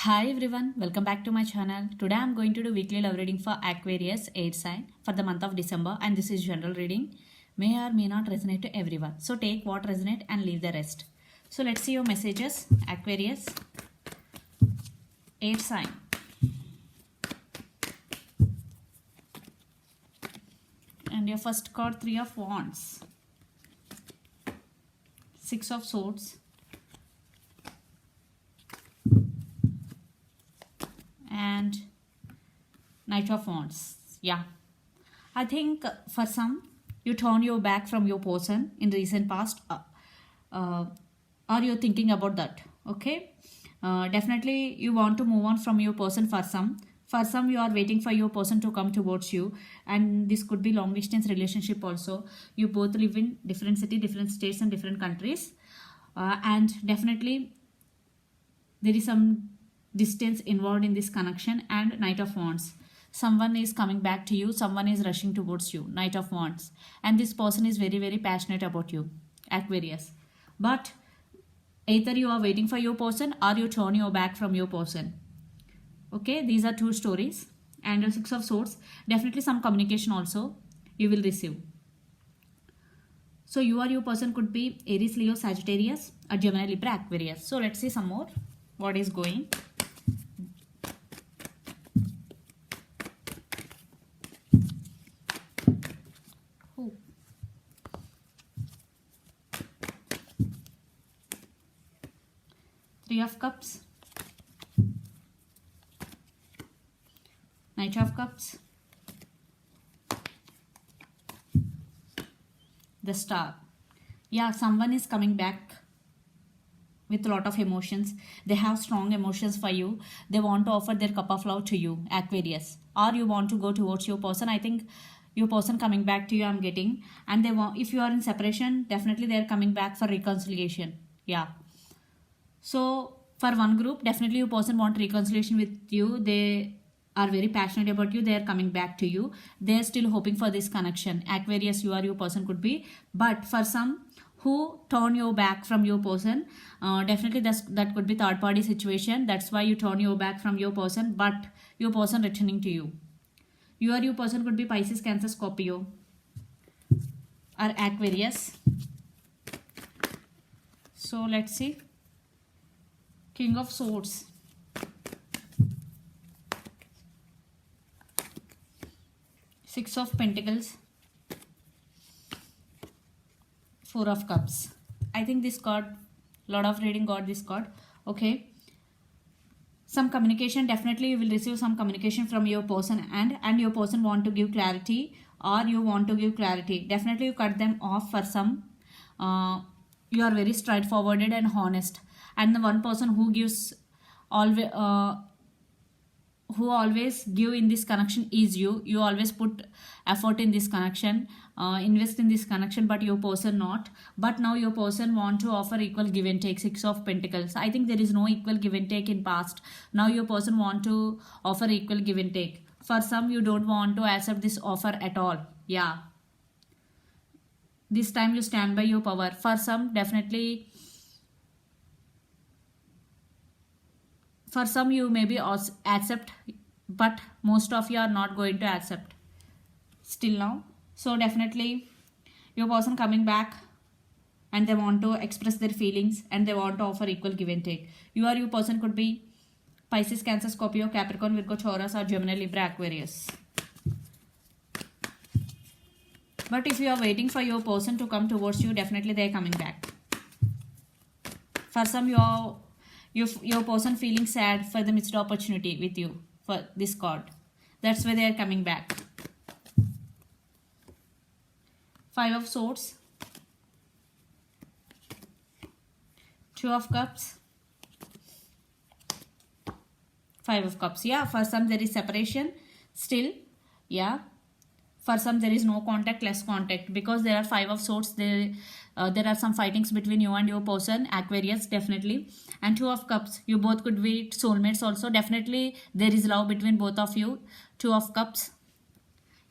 Hi everyone, welcome back to my channel. Today I'm going to do weekly love reading for Aquarius air sign for the month of December, and this is general reading. May or may not resonate to everyone. So take what resonate and leave the rest. So let's see your messages. Aquarius air sign. And your first card, Three of Wands, Six of Swords, and Knight of Wands. Yeah, I think for some you turn your back from your person in recent past, or you're thinking about that. Okay, definitely you want to move on from your person. For some you are waiting for your person to come towards you, and this could be long distance relationship also. You both live in different city, different states, and different countries, and definitely there is some distance involved in this connection. And Knight of Wands, someone is coming back to you, someone is rushing towards you. Knight of Wands, and this person is very passionate about you, Aquarius. But either you are waiting for your person or you turn your back from your person. Okay, these are two stories. And the Six of Swords, definitely some communication also you will receive. So you or your person could be Aries, Leo, Sagittarius, or Gemini, Libra, Aquarius. So let's see some more what is going. Three of Cups, Knight of Cups, the Star. Yeah, someone is coming back with a lot of emotions. They have strong emotions for you. They want to offer their cup of love to you, Aquarius. Or you want to go towards your person. I think your person coming back to you, I'm getting. And they want, if you are in separation, definitely they're coming back for reconciliation. Yeah. So for one group, definitely your person want reconciliation with you. They are very passionate about you. They are coming back to you. They are still hoping for this connection. Aquarius, you or your person could be. But for some who turn your back from your person, definitely that could be third party situation. That's why you turn your back from your person, but your person returning to you. You or your person could be Pisces, Cancer, Scorpio, or Aquarius. So let's see. King of Swords, Six of Pentacles, Four of Cups. I think this card, lot of reading got this card. Okay, some communication, definitely you will receive some communication from your person, and your person want to give clarity, or you want to give clarity. Definitely you cut them off. For some, you are very straightforward and honest, and the one person who gives always who always give in this connection is you always put effort in this connection, invest in this connection, but your person not. But now your person want to offer equal give and take. Six of Pentacles, I think there is no equal give and take in past. Now your person want to offer equal give and take. For some, you don't want to accept this offer at all. Yeah, this time you stand by your power. For some, definitely, for some you maybe accept, but most of you are not going to accept still now. So definitely your person coming back, and they want to express their feelings, and they want to offer equal give and take. You or your person could be Pisces, Cancer, Scorpio, Capricorn, Virgo, Taurus, or Gemini, Libra, Aquarius. But if you are waiting for your person to come towards you, definitely they are coming back. For some, your person feeling sad for the missed opportunity with you for this card. That's why they are coming back. Five of Swords, Two of Cups, Five of Cups. Yeah, for some there is separation still. Yeah, for some there is no contact, less contact, because there are Five of Swords. There are some fightings between you and your person, Aquarius, definitely. And Two of Cups, you both could be soulmates also. Definitely there is love between both of you. Two of Cups.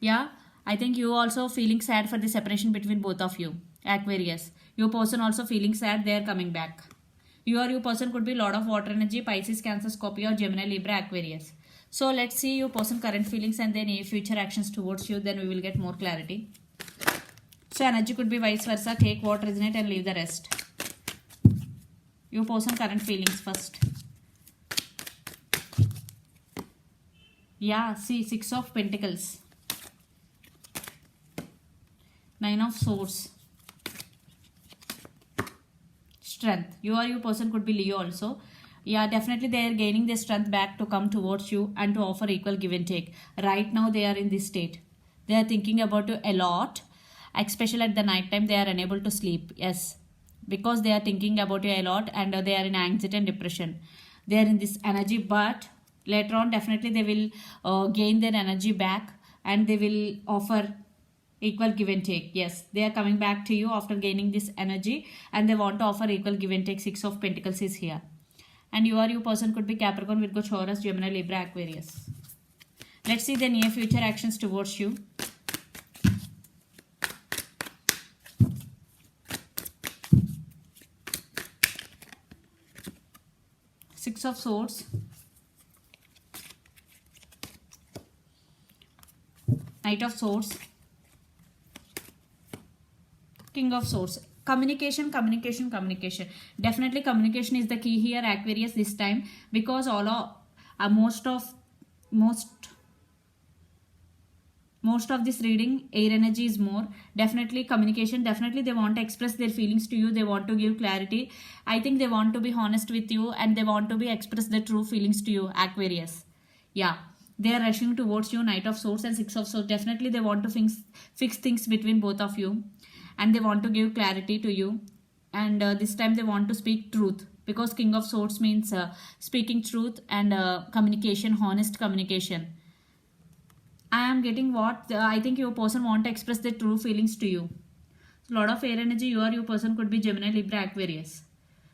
Yeah, I think you also feeling sad for the separation between both of you, Aquarius. Your person also feeling sad, they are coming back. You or your person could be Lord of Water Energy, Pisces, Cancer, Scorpio, Gemini, Libra, Aquarius. So let's see your person current feelings and then future actions towards you. Then we will get more clarity. So energy could be vice versa. Take what resonate and leave the rest. Your person current feelings first. Yeah, see, 6 of Pentacles. 9 of Swords. Strength. You or your person could be Leo also. Yeah, definitely they are gaining their strength back to come towards you and to offer equal give and take. Right now they are in this state. They are thinking about you a lot. Especially at the night time, they are unable to sleep. Yes, because they are thinking about you a lot and they are in anxiety and depression. They are in this energy, but later on definitely they will gain their energy back and they will offer equal give and take. Yes, they are coming back to you after gaining this energy and they want to offer equal give and take. 6 of Pentacles is here. And you or your person could be Capricorn, Virgo, Taurus, Gemini, Libra, Aquarius. Let's see the near future actions towards you. Six of Swords. Knight of Swords. King of Swords. Communication. Definitely communication is the key here, Aquarius, this time, because all of most of this reading, air energy is more. Definitely communication. Definitely they want to express their feelings to you. They want to give clarity. I think they want to be honest with you and they want to be express their true feelings to you, Aquarius. Yeah, they are rushing towards you. Knight of Swords and Six of Swords. Definitely they want to fix things between both of you and they want to give clarity to you. And this time they want to speak truth, because King of Swords means speaking truth and communication, honest communication. I am getting what I think your person want to express their true feelings to you. So, lot of air energy. You or your person could be Gemini, Libra, Aquarius,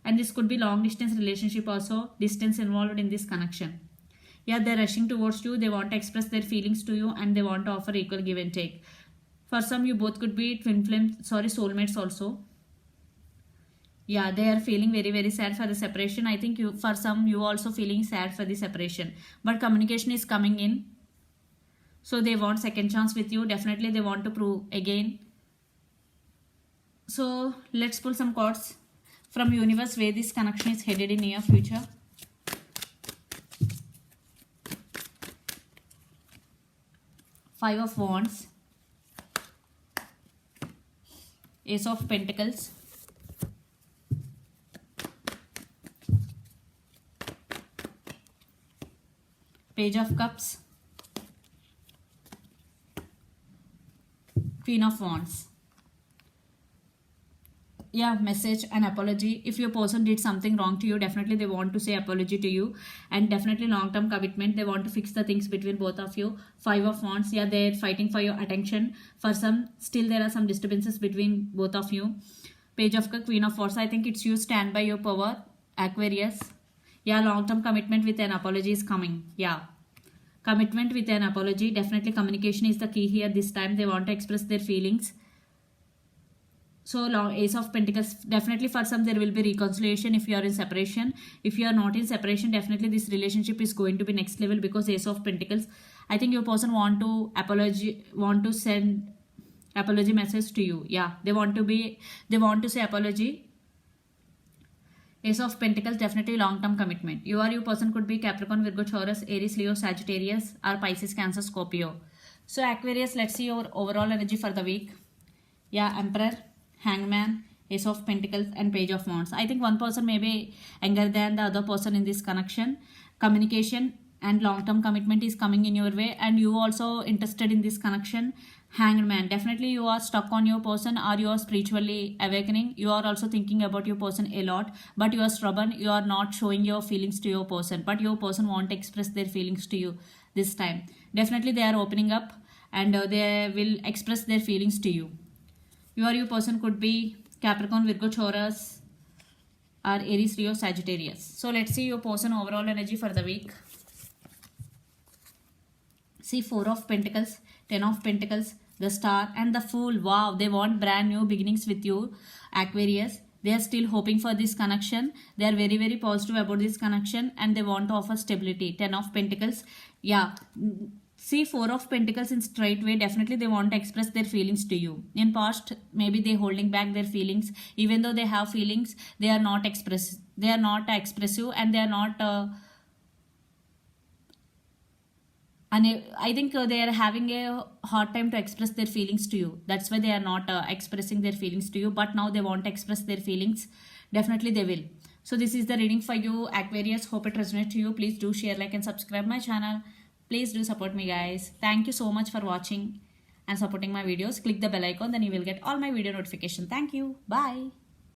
and this could be long distance relationship also. Distance involved in this connection. Yeah, they're rushing towards you. They want to express their feelings to you and they want to offer equal give and take. For some, you both could be soulmates also. Yeah, they are feeling very, very sad for the separation. I think for some, you also feeling sad for the separation. But communication is coming in. So they want second chance with you. Definitely they want to prove again. So let's pull some cards from universe where this connection is headed in near future. Five of Wands. Ace of Pentacles. Page of Cups. Queen of Wands. Yeah, message and apology. If your person did something wrong to you, definitely they want to say apology to you, and definitely long-term commitment. They want to fix the things between both of you. Five of Wands. Yeah, they're fighting for your attention. For some, still there are some disturbances between both of you. Page of Cups, Queen of Wands. I think it's you stand by your power, Aquarius. Yeah, long-term commitment with an apology is coming. Yeah, commitment with an apology. Definitely communication is the key here. This time they want to express their feelings. So long Ace of Pentacles. Definitely for some there will be reconciliation if you are in separation. If you are not in separation, definitely this relationship is going to be next level, because Ace of Pentacles. I think your person want to send apology message to you. Yeah, they want to say apology. Ace of Pentacles, definitely long-term commitment. You or your person could be Capricorn, Virgo, Taurus, Aries, Leo, Sagittarius, or Pisces, Cancer, Scorpio. So Aquarius, let's see your overall energy for the week. Yeah, Emperor, Hangman, Ace of Pentacles, and Page of Wands. I think one person may be younger than the other person in this connection. Communication and long-term commitment is coming in your way, and you also interested in this connection. Hanged Man. Definitely you are stuck on your person, or you are spiritually awakening. You are also thinking about your person a lot, but you are stubborn. You are not showing your feelings to your person, but your person want to express their feelings to you this time. Definitely they are opening up and they will express their feelings to you. You or your person could be Capricorn, Virgo, Taurus, or Aries, Leo, Sagittarius. So let's see your person overall energy for the week. See, 4 of Pentacles, 10 of Pentacles, the Star, and the Fool. Wow, they want brand new beginnings with you, Aquarius. they are still hoping for this connection. They are very, very positive about this connection, and they want to offer stability. 10 of Pentacles. Yeah. See, 4 of Pentacles in straight way. Definitely they want to express their feelings to you. In past, maybe they holding back their feelings. Even though they have feelings, they are not expressive, and they are not and I think they are having a hard time to express their feelings to you. That's why they are not expressing their feelings to you. But now they want to express their feelings. Definitely they will. So this is the reading for you, Aquarius. Hope it resonates to you. Please do share, like, and subscribe my channel. Please do support me, guys. Thank you so much for watching and supporting my videos. Click the bell icon, then you will get all my video notification. Thank you. Bye.